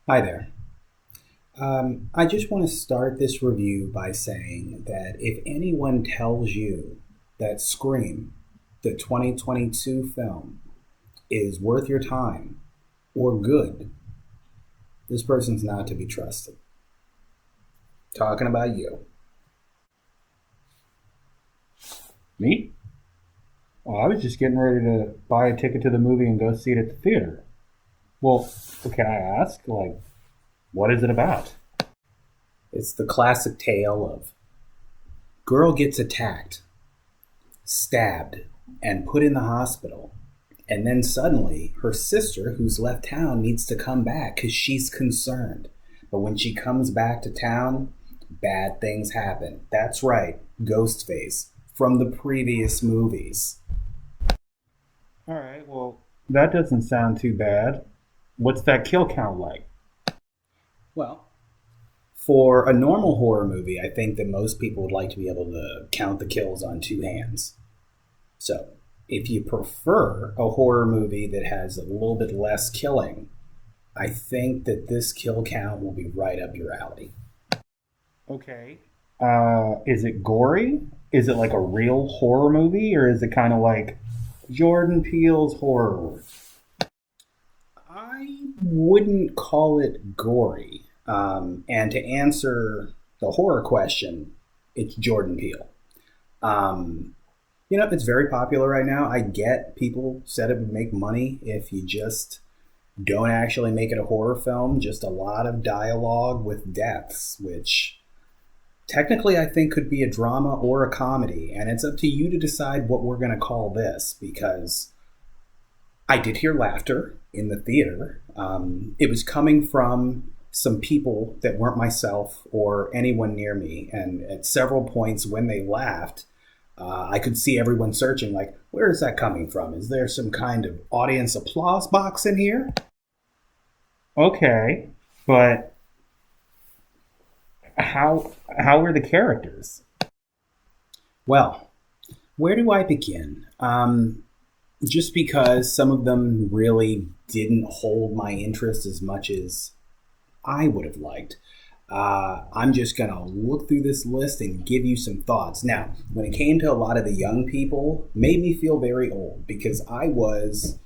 Hi there. I just want to start this review by saying that if anyone tells you that Scream, the 2022 film, is worth your time or good, this person's not to be trusted. Talking about you. Me? Well, I was just getting ready to buy a ticket to the movie and go see it at the theater. Well, can I ask, what is it about? It's the classic tale of girl gets attacked, stabbed, and put in the hospital. And then suddenly, her sister, who's left town, needs to come back because she's concerned. But when she comes back to town, bad things happen. That's right, Ghostface from the previous movies. All right, well, that doesn't sound too bad. What's that kill count like? Well, for a normal horror movie, I think that most people would like to be able to count the kills on two hands. So, if you prefer a horror movie that has a little bit less killing, I think that this kill count will be right up your alley. Okay. Is it gory? Is it like a real horror movie, or is it kind of like Jordan Peele's horror? I wouldn't call it gory. And to answer the horror question, it's Jordan Peele. Um, it's very popular right now. I get people said it would make money if you just don't actually make it a horror film, just a lot of dialogue with deaths, which technically I think could be a drama or a comedy. And it's up to you to decide what we're going to call this because I did hear laughter in the theater. It was coming from some people that weren't myself or anyone near me. And at several points when they laughed, I could see everyone searching, like, where is that coming from? Is there some kind of audience applause box in here? Okay, but how are the characters? Well, where do I begin? Just because some of them really didn't hold my interest as much as I would have liked. I'm just going to look through this list and give you some thoughts. Now, when it came to a lot of the young people, made me feel very old because I was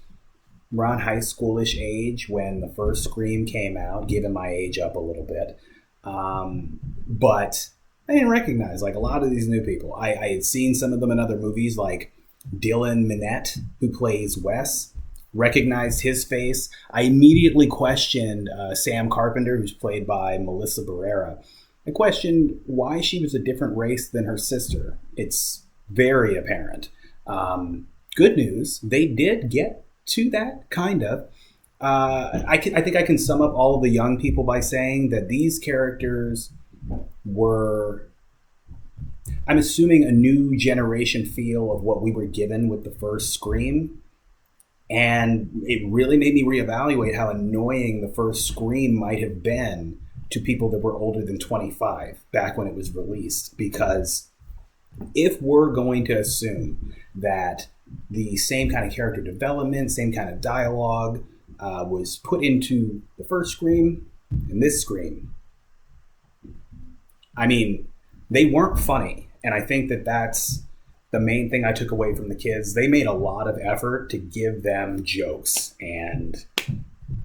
around high schoolish age when the first Scream came out, giving my age up a little bit. But I didn't recognize like a lot of these new people. I had seen some of them in other movies like Dylan Minnette, who plays Wes, recognized his face. I immediately questioned Sam Carpenter, who's played by Melissa Barrera. I questioned why she was a different race than her sister. It's very apparent. Good news, they did get to that, kind of. I think I can sum up all of the young people by saying that these characters were, I'm assuming, a new generation feel of what we were given with the first Scream. And it really made me reevaluate how annoying the first Scream might have been to people that were older than 25 back when it was released. Because if we're going to assume that the same kind of character development, same kind of dialogue was put into the first Scream and this Scream, I mean, they weren't funny. And I think that that's the main thing I took away from the kids. They made a lot of effort to give them jokes, and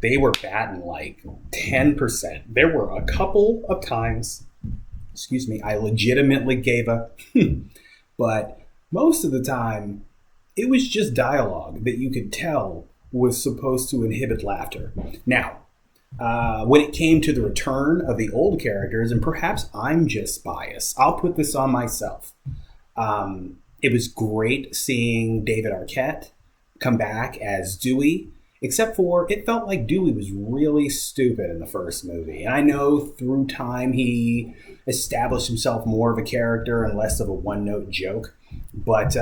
they were batting like 10%. There were a couple of times, excuse me, I legitimately gave up, but most of the time, it was just dialogue that you could tell was supposed to inhibit laughter. Now, when it came to the return of the old characters, and perhaps I'm just biased, I'll put this on myself. It was great seeing David Arquette come back as Dewey, except for it felt like Dewey was really stupid in the first movie. And I know through time he established himself more of a character and less of a one-note joke, but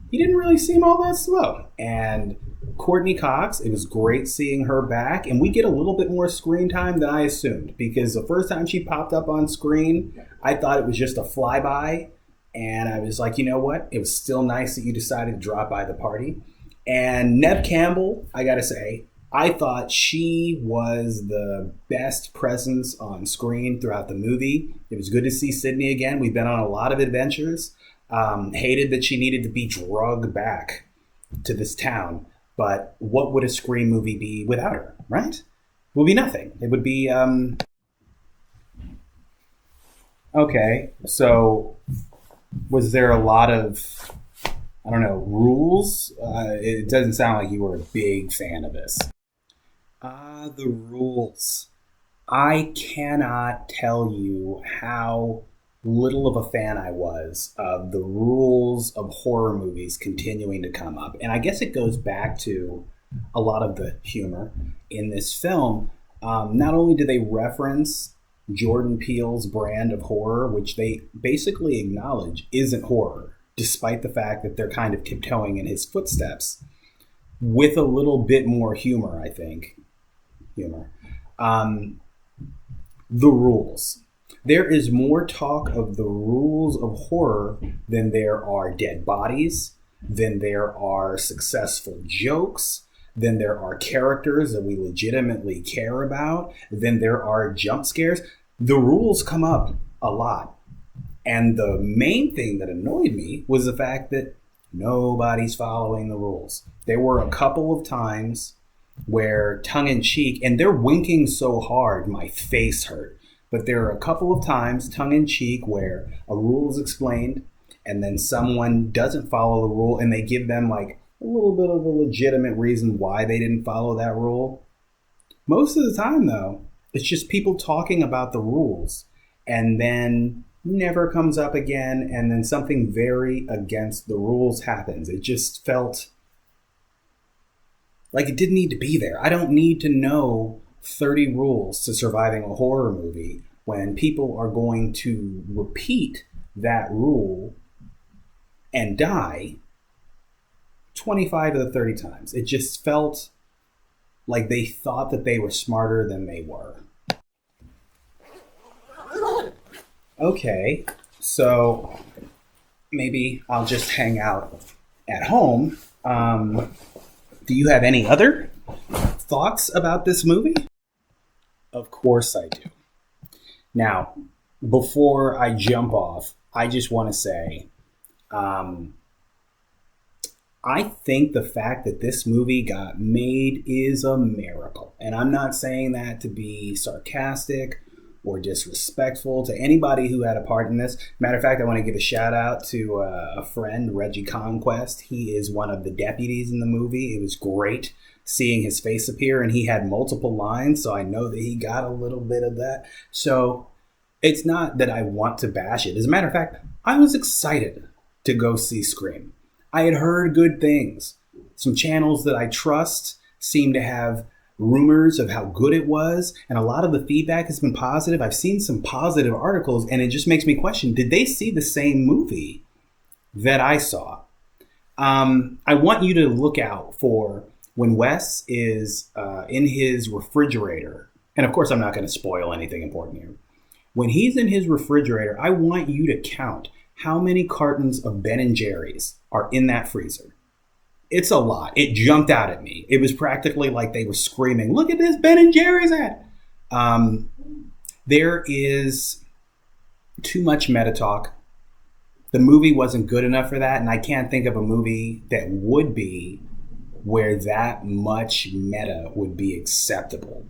he didn't really seem all that slow. And Courtney Cox, it was great seeing her back, and we get a little bit more screen time than I assumed, because the first time she popped up on screen, I thought it was just a flyby, and I was like, you know what? It was still nice that you decided to drop by the party. And Neve Campbell, I gotta say, I thought she was the best presence on screen throughout the movie. It was good to see Sydney again. We've been on a lot of adventures. Hated that she needed to be drugged back to this town. But what would a Scream movie be without her, right? It would be nothing. It would be... Okay, so was there a lot of, I don't know, rules? It doesn't sound like you were a big fan of this. The rules. I cannot tell you how little of a fan I was of the rules of horror movies continuing to come up. And I guess it goes back to a lot of the humor in this film. Not only do they reference Jordan Peele's brand of horror, which they basically acknowledge isn't horror, despite the fact that they're kind of tiptoeing in his footsteps, with a little bit more humor, I think. The rules. There is more talk of the rules of horror than there are dead bodies, than there are successful jokes, than there are characters that we legitimately care about, than there are jump scares. The rules come up a lot. And the main thing that annoyed me was the fact that nobody's following the rules. There were a couple of times where tongue-in-cheek, and they're winking so hard my face hurt, but there are a couple of times tongue-in-cheek where a rule is explained and then someone doesn't follow the rule and they give them like a little bit of a legitimate reason why they didn't follow that rule. Most of the time, though, it's just people talking about the rules and then never comes up again, and then something very against the rules happens. It just felt like it didn't need to be there. I don't need to know 30 rules to surviving a horror movie when people are going to repeat that rule and die 25 of the 30 times. It just felt like they thought that they were smarter than they were. Okay, so maybe I'll just hang out at home. Do you have any other thoughts about this movie? Of course I do. Now, before I jump off, I just want to say, I think the fact that this movie got made is a miracle. And I'm not saying that to be sarcastic or disrespectful to anybody who had a part in this. Matter of fact, I want to give a shout out to a friend, Reggie Conquest. He is one of the deputies in the movie. It was great seeing his face appear, and he had multiple lines, so I know that he got a little bit of that. So it's not that I want to bash it. As a matter of fact, I was excited to go see Scream. I had heard good things. Some channels that I trust seem to have rumors of how good it was, and a lot of the feedback has been positive. I've seen some positive articles, and it just makes me question, did they see the same movie that I saw? I want you to look out for when Wes is in his refrigerator, and of course I'm not going to spoil anything important here. When he's in his refrigerator, I want you to count how many cartons of Ben & Jerry's are in that freezer. It's a lot. It jumped out at me. It was practically like they were screaming, "Look at this Ben & Jerry's at!" There is too much meta talk. The movie wasn't good enough for that, and I can't think of a movie that would be where that much meta would be acceptable.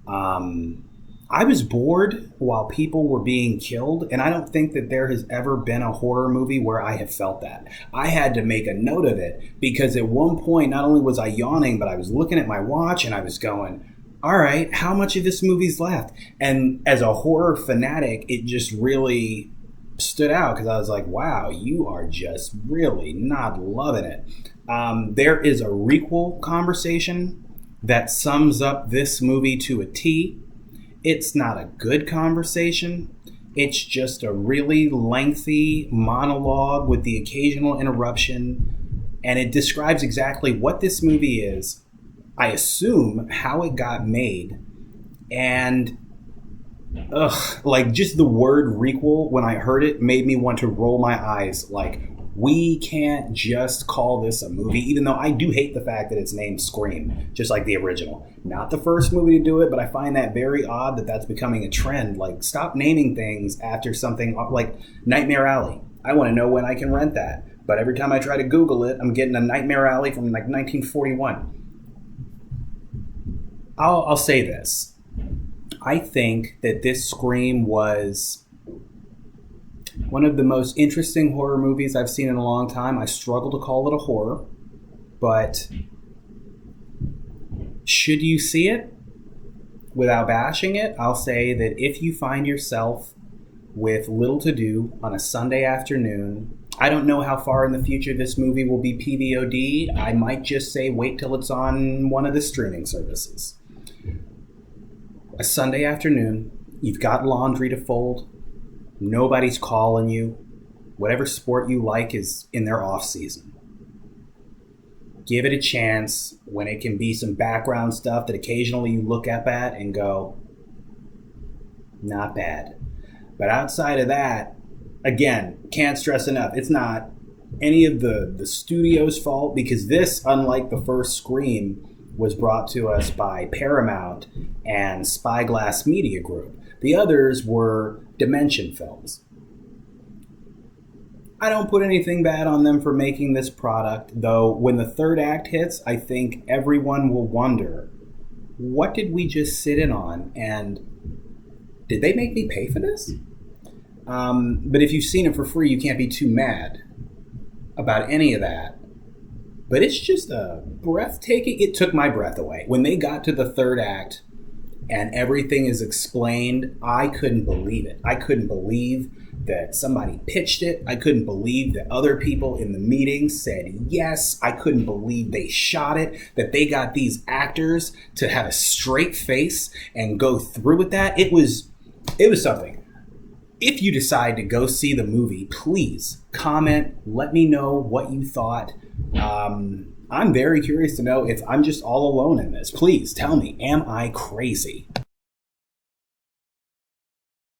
I was bored while people were being killed, and I don't think that there has ever been a horror movie where I have felt that. I had to make a note of it because at one point, not only was I yawning, but I was looking at my watch and I was going, all right, how much of this movie's left? And as a horror fanatic, it just really stood out because I was like, wow, you are just really not loving it. There is a Requel conversation that sums up this movie to a T. It's not a good conversation. It's just a really lengthy monologue with the occasional interruption. And it describes exactly what this movie is, I assume how it got made. And like just the word Requel, when I heard it, made me want to roll my eyes like, We can't just call this a movie, even though I do hate the fact that it's named Scream, just like the original. Not the first movie to do it, but I find that very odd that that's becoming a trend. Like, stop naming things after something like Nightmare Alley. I want to know when I can rent that. But every time I try to Google it, I'm getting a Nightmare Alley from like 1941. I'll say this. I think that this Scream was one of the most interesting horror movies I've seen in a long time. I struggle to call it a horror, but should you see it without bashing it, I'll say that if you find yourself with little to do on a Sunday afternoon, I don't know how far in the future this movie will be PVOD. I might just say wait till it's on one of the streaming services. A Sunday afternoon, you've got laundry to fold, nobody's calling you, whatever sport you like is in their off season. Give it a chance when it can be some background stuff that occasionally you look up at and go, not bad. But outside of that, again, can't stress enough, it's not any of the studio's fault, because this, unlike the first Scream, was brought to us by Paramount and Spyglass Media Group. The others were Dimension Films. I don't put anything bad on them for making this product, though when the third act hits, I think everyone will wonder, what did we just sit in on, and did they make me pay for this? But if you've seen it for free, you can't be too mad about any of that. But it's just a breathtaking. It took my breath away. When they got to the third act and everything is explained, I couldn't believe it. I couldn't believe that somebody pitched it. I couldn't believe that other people in the meeting said yes. I couldn't believe they shot it, that they got these actors to have a straight face and go through with that. It was something. If you decide to go see the movie, please comment. Let me know what you thought. I'm very curious to know if I'm just all alone in this. Please tell me, am I crazy?